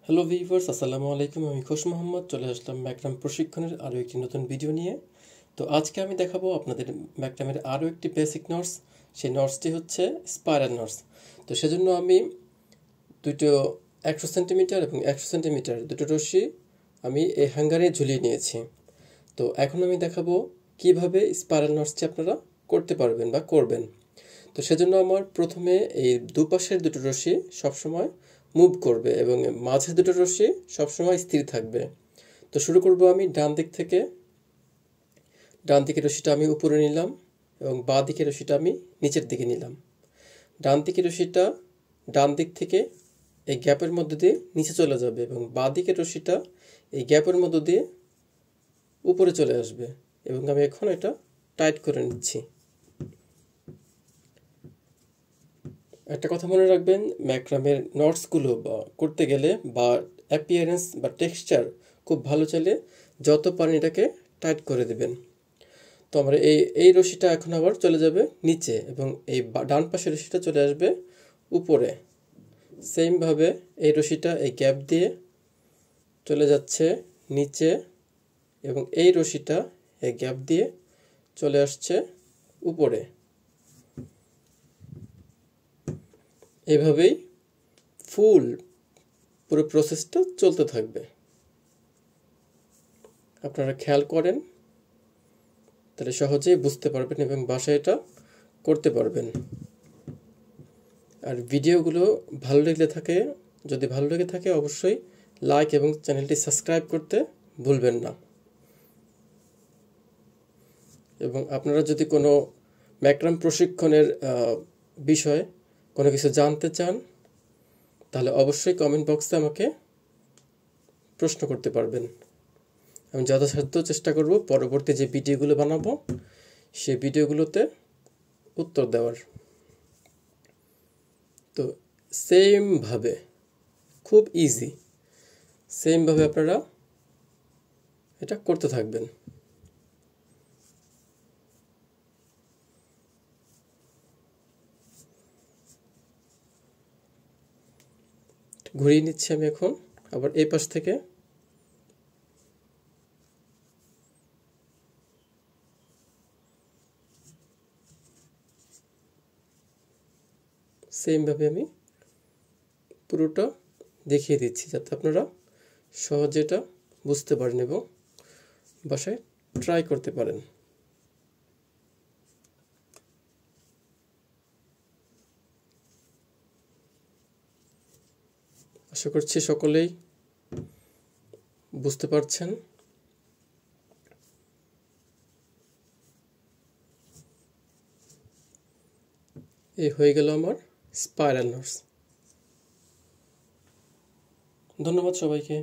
Hello viewers, আসসালামু আলাইকুম। আমি খোশ মোহাম্মদ চলে আসলাম ম্যাকরাম প্রশিক্ষণের আরও একটি নতুন ভিডিও নিয়ে। তো আজকে আমি দেখাবো আপনাদের ম্যাকরামের আরও একটি বেসিক নটস। সেই নটসটি হচ্ছে স্পাইরাল নটস। তো সেজন্য আমি দুটো 100 সেন্টিমিটার এবং 100 সেন্টিমিটার দুটো রশ্মি আমি এই হ্যাঙ্গারে ঝুলিয়ে নিয়েছি। তো এখন আমি দেখাবো কিভাবে স্পাইরাল নটসটি আপনারা করতে পারবেন বা করবেন। তো সেজন্য আমার প্রথমে এই দুপাশের দুটো রশ্মি সবসময় মুভ করবে এবং মাঝে দুটো রশ্মি সবসময় স্থির থাকবে। তো শুরু করব আমি ডান দিক থেকে। ডান দিকের রশ্মিটা আমি উপরে নিলাম এবং বাঁ দিকের রশ্মিটা আমি নিচের দিকে নিলাম। ডান দিকের রশ্মিটা ডান দিক থেকে এই গ্যাপের মধ্যে দিয়ে নিচে চলে যাবে এবং বাঁ দিকের রশ্মিটা এই গ্যাপের মধ্য দিয়ে উপরে চলে আসবে এবং আমি এখন এটা টাইট করে নিচ্ছি। একটা কথা মনে রাখবেন, ম্যাকরামের নটসগুলো করতে গেলে বা অ্যাপিয়ারেন্স বা টেক্সচার খুব ভালো চাইলে যত পারেন এটাকে টাইট করে দেবেন। তো আমরা এই রশিটা এখন আবার চলে যাবে নিচে এবং এই ডান পাশের রশিটা চলে আসবে উপরে। সেমভাবে এই রশিটা এই গ্যাপ দিয়ে চলে যাচ্ছে নিচে এবং এই রশিটা এই গ্যাপ দিয়ে চলে আসছে উপরে। এভাবেই পুরো প্রসেসটা চলতে থাকবে। আপনারা খেয়াল করেন, তাহলে সহজেই বুঝতে পারবেন এবং বাসায় এটা করতে পারবেন। আর ভিডিওগুলো যদি ভালো লেগে থাকে অবশ্যই লাইক এবং চ্যানেলটি সাবস্ক্রাইব করতে ভুলবেন না। এবং আপনারা যদি কোনো ম্যাকরাম প্রশিক্ষণের বিষয়ে কোনো কিছু জানতে চান তাহলে অবশ্যই কমেন্ট বক্সে আমাকে প্রশ্ন করতে পারবেন। আমি যথাসাধ্য চেষ্টা করব পরবর্তী যে ভিডিওগুলো বানাবো সেই ভিডিওগুলোতে উত্তর দেওয়ার। তো সেমভাবে খুব ইজি, সেমভাবে আপনারা এটা করতে থাকবেন। ঘুরিয়ে নিচ্ছি আমি এখন আবার এই পাশ থেকে। সেমভাবে আমি পুরোটা দেখিয়ে দিচ্ছি যাতে আপনারা সহজে এটা বুঝতে পারেন এবং বাসায় ট্রাই করতে পারেন। আশা করছি সকলেই বুঝতে পারছেন। এই হয়ে গেল আমার স্পাইরাল নটস। ধন্যবাদ সবাইকে।